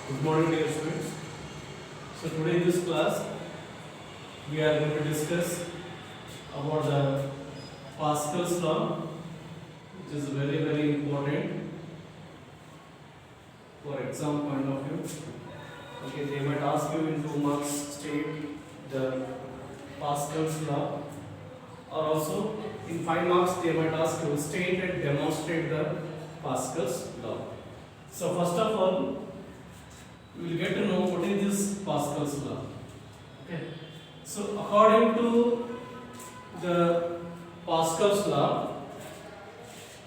Good morning, dear students. So today in this class, we are going to discuss about the Pascal's law, which is very important for exam point of view. Okay, they might ask you in 2 marks state the Pascal's law, or also in 5 marks they might ask you state and demonstrate the Pascal's law. So first of all, we will get to know what is this Pascal's law. Okay. So according to the Pascal's law,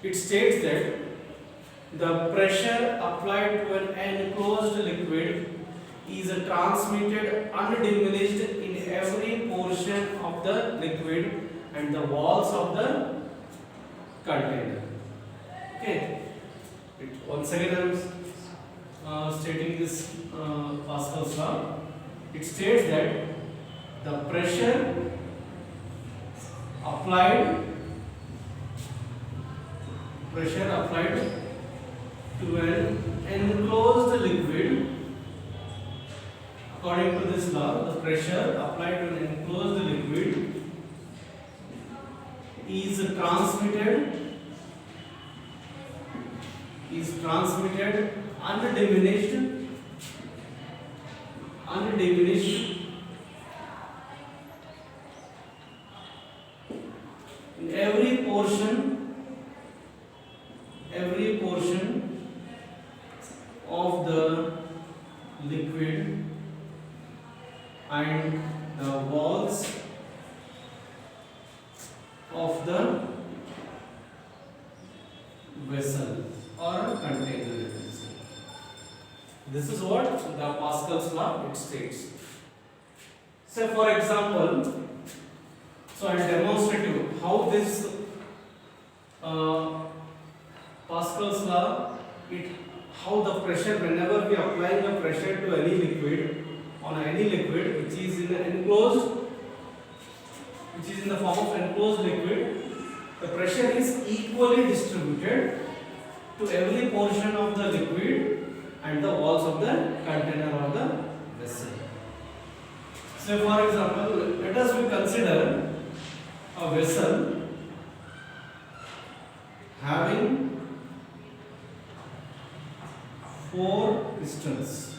it states that the pressure applied to an enclosed liquid is transmitted undiminished in every portion of the liquid and the walls of the container. Okay. Once again I am stating this Pascal's law. It states that the pressure applied to an enclosed liquid, according to this law, the pressure applied to an enclosed liquid is transmitted undiminished in every portion of the liquid and the walls of the vessel or container. This is what the Pascal's law it states. Say for example, so I will demonstrate you how this Pascal's law, how the pressure, whenever we apply the pressure to any liquid, on any liquid which is in the form of enclosed liquid, the pressure is equally distributed to every portion of the liquid and the walls of the container or the vessel. So for example, let us consider a vessel having 4 pistons.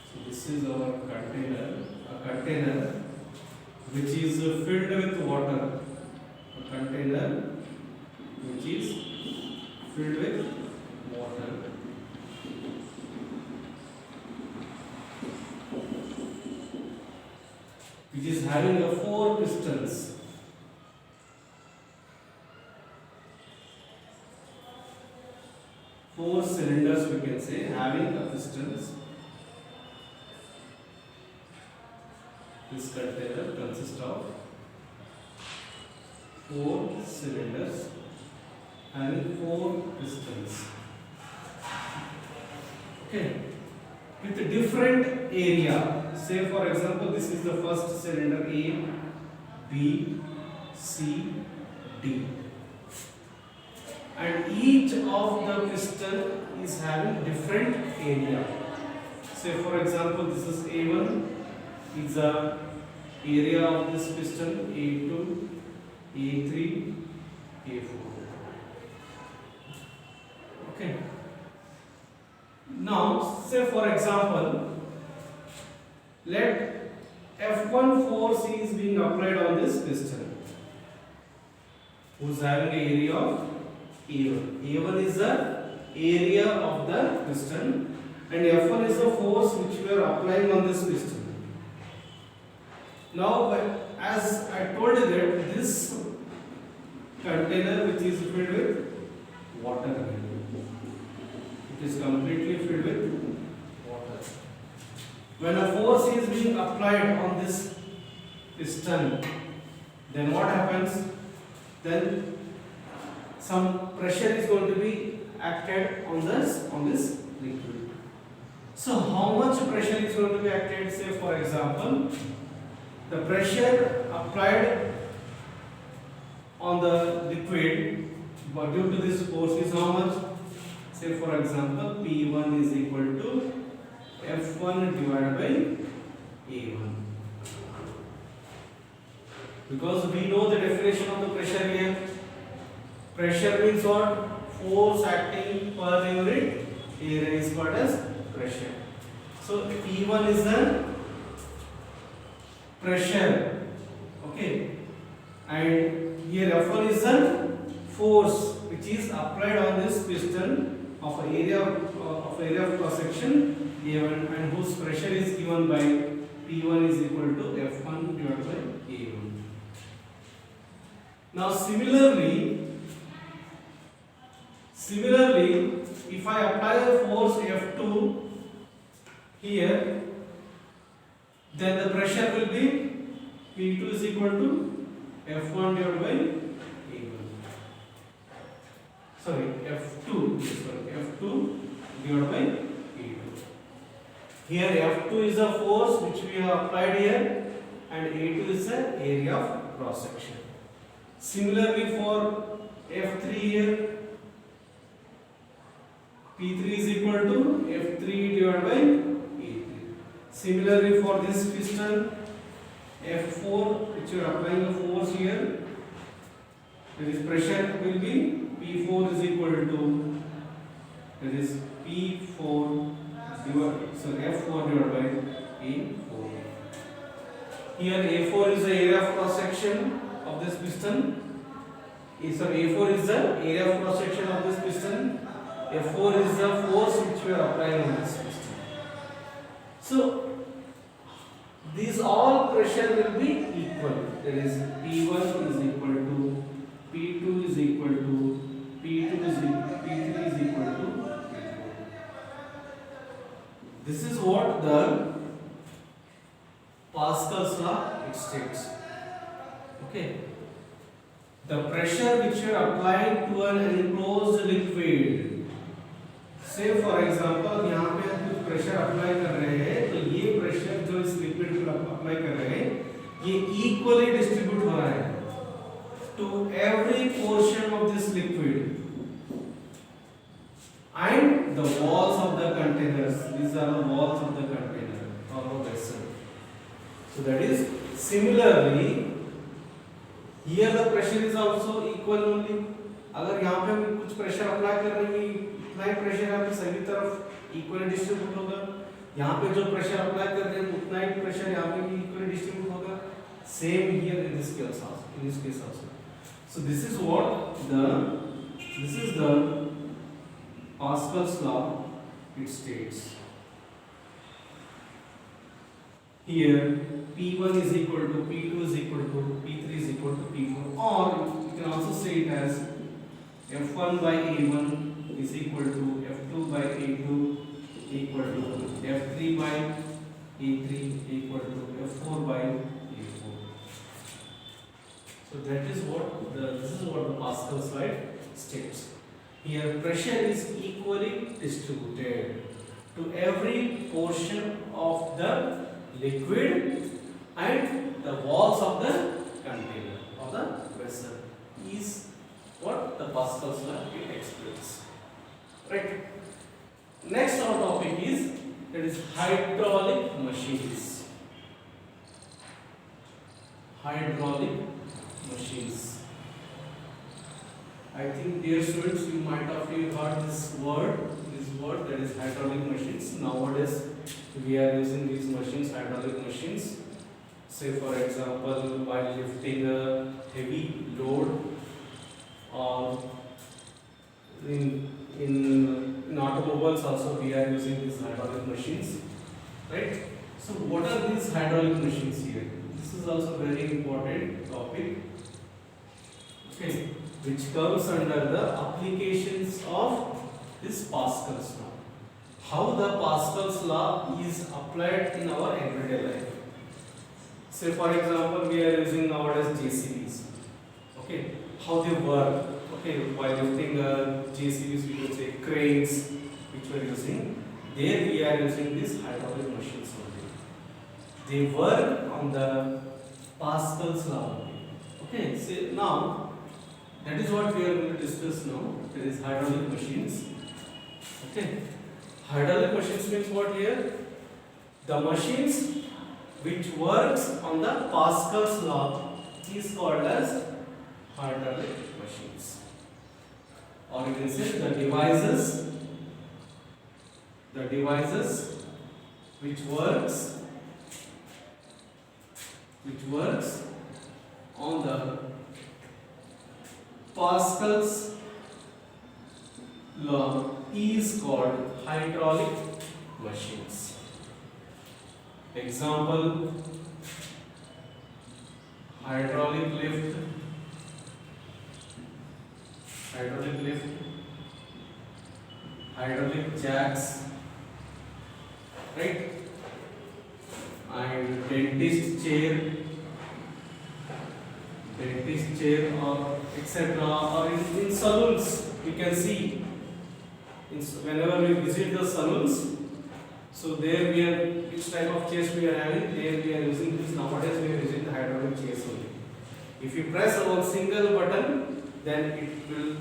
So this is our container, a container which is filled with water, a container which is filled with water. Which is having a 4 pistons. Four cylinders we can say having a pistons. This container consists of 4 cylinders having 4 pistons. Okay. With a different area. Say for example, this is the first cylinder A, B, C, D. And each of the piston is having different area. Say for example, this is A1, is the area of this piston, A2, A3, A4. Okay. Now, say for example, let F1 force is being applied on this piston, who's having an area of A1. A1 is the area of the piston and F1 is the force which we are applying on this piston. Now, as I told you that this container which is filled with water, it is completely filled with water. When a force is being applied on this piston, then what happens? Then some pressure is going to be acted on this liquid. So how much pressure is going to be acted? Say for example, the pressure applied on the liquid but due to this force is how much? Say for example, P1 is equal to F1 divided by A1. Because we know the definition of the pressure here. Pressure means what? Force acting per unit area is called as pressure. So P1 is the pressure, okay, and here F1 is the force which is applied on this piston of area of cross section A1 and whose pressure is given by P1 is equal to F1 divided by A1. Now similarly, if I apply a force F2 here, then the pressure will be P2 is equal to F1 divided by A1. Sorry, F2 divided by A2. Here F2 is the force which we have applied here, and A2 is the area of cross section. Similarly for F3 here, P3 is equal to F3 divided by A3. Similarly for this piston, F4 which you are applying a force here, there is pressure will be P4 is equal to, that is F4 divided by A4. Here A4 is the area of cross section of this piston. A4 is the area of cross section of this piston. F4 is the force which we are applying on this piston. So these all pressure will be equal. That is P1 is equal to P2 is equal to P3 is equal to P4. This is what the Pascal's law it states. Okay. The pressure which you are applying to an enclosed liquid. Say for example, यहाँ पे हम कुछ pressure apply कर रहे हैं, तो ये pressure जो इस लिक्विड पर अप्लाई कर रहे हैं, ये इक्वली डिस्ट्रीब्यूट हो रहा है to every portion of this liquid and the walls of the containers. These are the walls of the container or the vessel. So that is similarly. Here the pressure is also equal only. अगर यहाँ पे हम कुछ pressure apply कर रहे हैं, इतना ही pressure यहाँ पे सभी तरफ इक्वली डिस्ट्रीब्यूट होगा. यहाँ पे जो प्रेशर अप्लाई कर रहे हैं उतना ही प्रेशर यहाँ पे भी इक्वली डिस्ट्रीब्यूट होगा. Same here in this case also. So this is the Pascal's law. It states here P1 is equal to P2 is equal to P3 is equal to P4, or you can also say it as F1 by A1 is equal to F2 by A2 equal to F3 by A3 equal to F4 by A4. So that is what this is what the Pascal's law states. Here pressure is equally distributed to every portion of the liquid and the walls of the container of the vessel is what the Pascal's law explains. Right. Next our topic is that is hydraulic machines. Hydraulic machines. I think dear students, you might have heard this word that is hydraulic machines. Nowadays we are using these machines, hydraulic machines. Say for example, while lifting a heavy load, or in automobiles also we are using these hydraulic machines, right? So what are these hydraulic machines here? This is also very important topic, okay, which comes under the applications of this Pascal's law. How the Pascal's law is applied in our everyday life. Say for example, we are using nowadays JCBs. Okay, how they work. Okay, while lifting JCBs, we will say cranes, which we are using. There we are using these hydraulic machines only. They work on the Pascal's law. Okay, so now that is what we are going to discuss now. That is hydraulic machines. Okay. Hydraulic machines means what here? The machines which works on the Pascal's law is called as hydraulic machines. Or you can say the devices which works on the Pascal's law is called hydraulic machines. Example: hydraulic lift, hydraulic jacks, right? And dentist chair or etc. Or in saloons, you can see whenever we visit the saloons, so there we are, which type of chairs we are having, there we are using this. Nowadays we are using the hydraulic chairs only. If you press on single button, then it will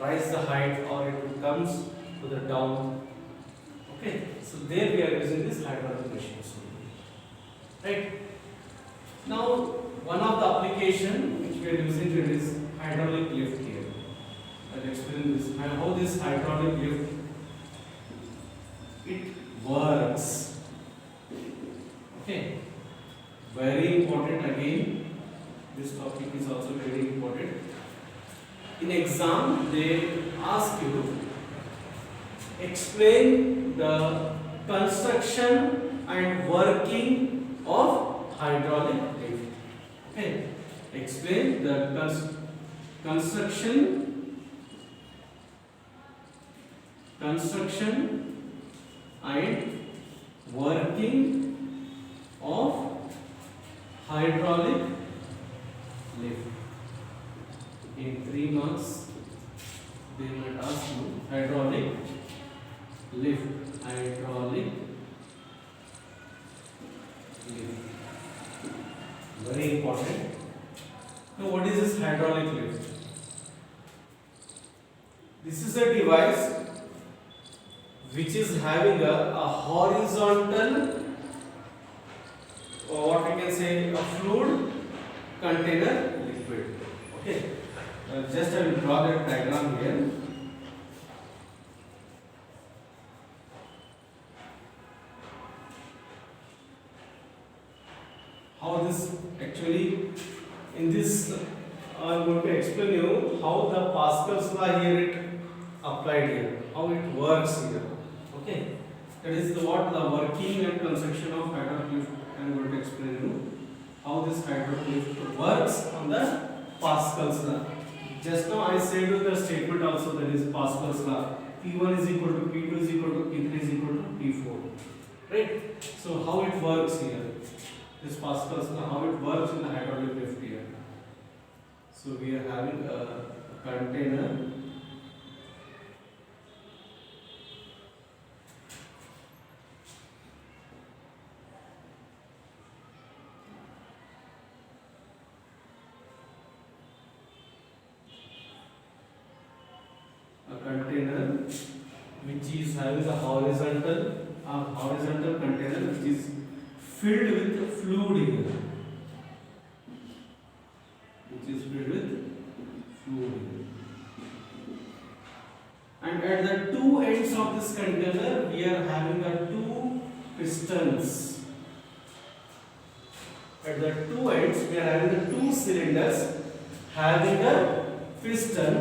rise the height or it will comes to the down. Okay, so there we are using this hydraulic machines only. Right? Now one of the application which we are using here is hydraulic lift here. I'll explain this. How this hydraulic lift it works. Okay, very important again. This topic is also very important. In exam, they ask you explain the construction and working of hydraulic lift. Okay, explain the construction and working of hydraulic lift. In 3 months, they might ask you hydraulic lift. Very important. Now, what is this hydraulic lift? This is a device which is having a horizontal, or what we can say, a fluid container liquid. Okay, just I will draw that diagram here. How this actually, in this I am going to explain you how the Pascal's law here it applied here, how it works here. Okay, that is the working and construction of hydraulic lift. I am going to explain you how this hydraulic lift works on the Pascal's law. Just now I said you the statement also, that is Pascal's law. P1 is equal to P2 is equal to P3 is equal to P4. Right? So how it works here? This Pascal's law, how it works in the hydraulic lift here. So we are having a container. Which is having a horizontal container which is filled with fluid here. And at the two ends of this container we are having a two pistons. At the two ends we are having the two cylinders having a piston.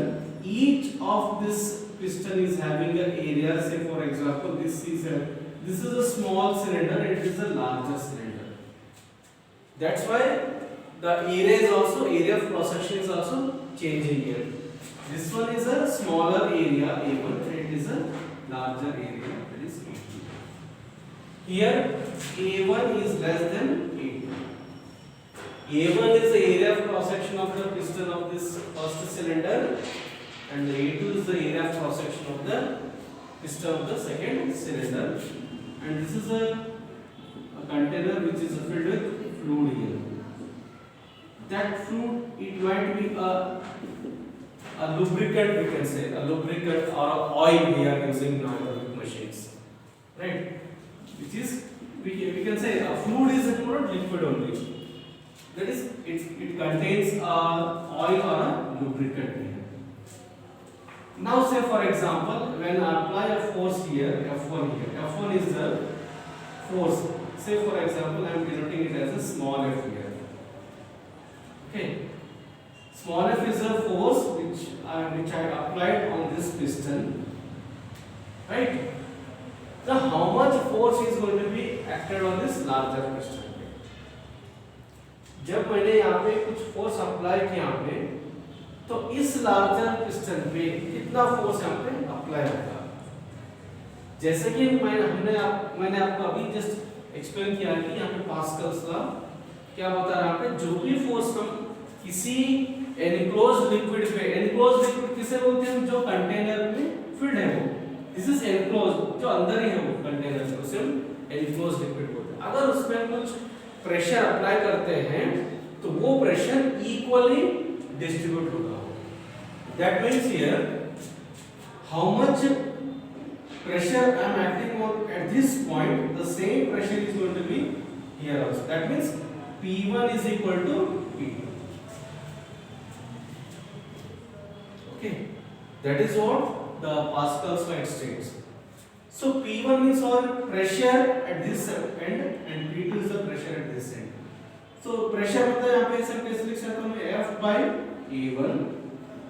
Each of this piston is having an area. Say for example, this is a small cylinder, it is a larger cylinder. That's why the area of cross section is also changing here. This one is a smaller area A1 and it is a larger area, that is A2. Here A1 is less than A2. A1 is the area of cross section of the piston of this first cylinder, and the A2 is the area of cross section of the piston of the second cylinder. And this is a container which is filled with fluid here. That fluid, it might be a a lubricant, we can say a lubricant or a oil we are using in hydraulic machines, right? Which is we can say a fluid is nothing but liquid only. That is, it contains a oil or a lubricant here. Now say for example, when I apply a force here, F1 here, F1 is the force. Say for example, I am denoting it as a small f here. Okay, small f is a force which I applied on this piston, right? Now how much force is going to be acted on this larger piston? जब मैंने यहाँ पे कुछ force apply किया यहाँ पे, तो इस लार्जर पिस्टन पे कितना फोर्स यहाँ पे अप्लाई होगा? जैसे कि मैंने आपको अभी जस्ट एक्सप्लेन किया कि यहाँ पे पास्कल्स लॉ क्या बता रहा है, यहाँ पे जो भी फोर्स हम किसी एनक्लोज्ड लिक्विड पे, एनक्लोज्ड लिक्विड किसे बोलते हैं? जो कंटेनर में फिल्ड है वो, दिस इज एनक्लोज्ड, जो अंदर ही है वो कंटेनर में, उसे हम एनक्लोज्ड लिक्विड बोलते हैं। अगर उसमें कुछ प्रेशर अप्लाई करते हैं तो वो प्रेशर इक्वली डिस्ट्रीब्यूट होगा। That means here how much pressure I am acting on at this point, the same pressure is going to be here also. That means P1 is equal to P2. Okay, that is what the Pascal's law states. So P1 is our pressure at this end and P2 is the pressure at this end. So pressure मतलब यहाँ पे ऐसे कैसे लिख सकता हूँ? F by A1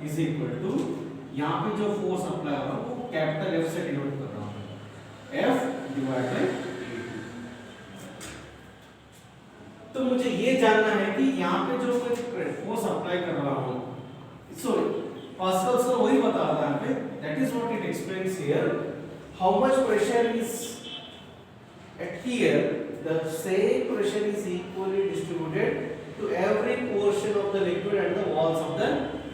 is equal to, यहाँ पे जो फोर्स अप्लाई होगा वो कैपिटल F से डिनोट कर रहा हूँ, F डिवाइड बाय A2। तो मुझे ये जानना है कि यहाँ पे जो मैं फोर्स अप्लाई कर रहा हूँ, सो पास्कल्स लॉ वही बता रहा है यहाँ पे, that is what it explains here, how much pressure is at here, the same pressure is equally distributed to every portion of the liquid and the walls of the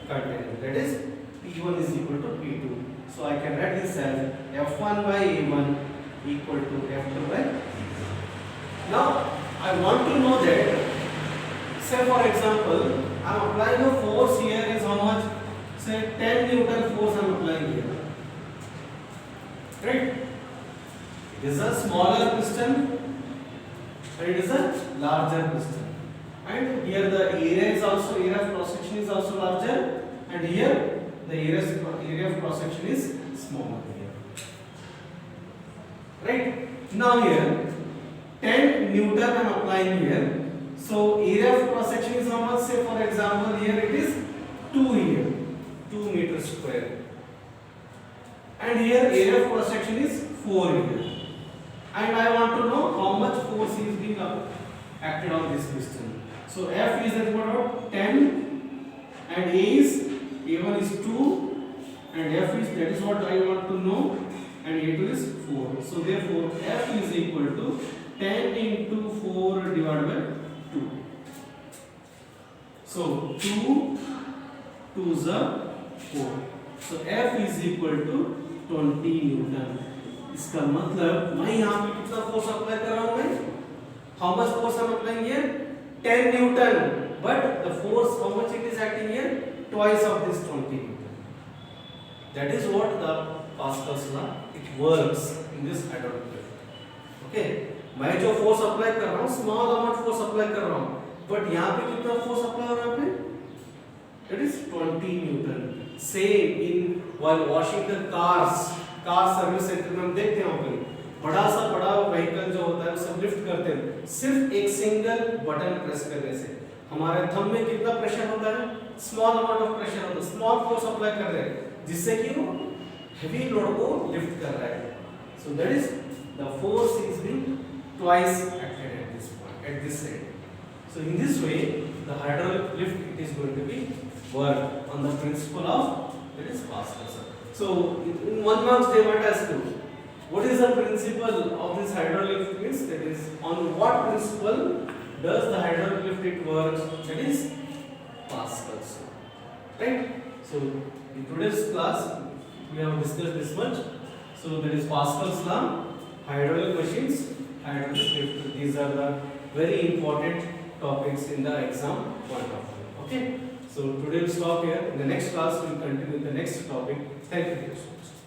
container. That is, P1 is equal to P2. So I can write this as F1 by A1 equal to F2 by A2. Now I want to know that, say for example, I am applying a force here is how much? Say 10 Newton force I am applying here. Right? It is a smaller piston and it is a larger piston. And here the area is also, area of cross section is also larger, and here the area of cross section is smaller here. Right? Now here 10 Newton I am applying here. So area of cross section is how much? Say for example here it is 2 here, 2 meters square. And here area of cross section is 4 here. And I want to know how much force is being acted on this piston. So F is at about 10 and A1 is 2 and F is, that is what I want to know, and A2 is 4. So therefore F is equal to 10 into 4 divided by 2. So 2 is 4. So F is equal to 20 Newton. इसका मतलब मैं यहाँ पे कितना force apply कर रहा हूँ? मैं how much force I'm applying here? 10 Newton, but the force how much it is acting here? Twice of this 20 Newton. That is what the Pascal's law, it works in this hydraulic lift. Okay, मैं जो force apply कर रहा हूँ small amount force apply कर रहा हूँ, but यहाँ पे कितना force apply हो रहा है? That is 20 Newton. Same in while washing the cars, car service centre में हम देखते हैं कहीं बड़ा व्हीकल जो होता है उसे लिफ्ट करते हैं, सिर्फ एक सिंगल बटन प्रेस करने से हमारे थंब में कितना प्रेशर होता है? स्मॉल अमाउंट ऑफ प्रेशर होता है, स्मॉल फोर्स अप्लाई कर रहे हैं जिससे कि वो हेवी लोड को लिफ्ट कर रहा है। So that is the force is being twice acted at this point, at this and. So in this way the hydraulic lift it is going to be work on the principle of, that is Pascal's law. So in 1 marks they might ask you what is the principle of this hydraulic lift, means that is on what principle does the hydraulic lift it works, that is Pascal's law, right? So in today's class we have discussed this much. So that is Pascal's law, hydraulic machines, hydraulic lift. These are the very important topics in the exam point of view. Okay. So today we'll stop here. In the next class we'll continue with the next topic. Thank you, dear students.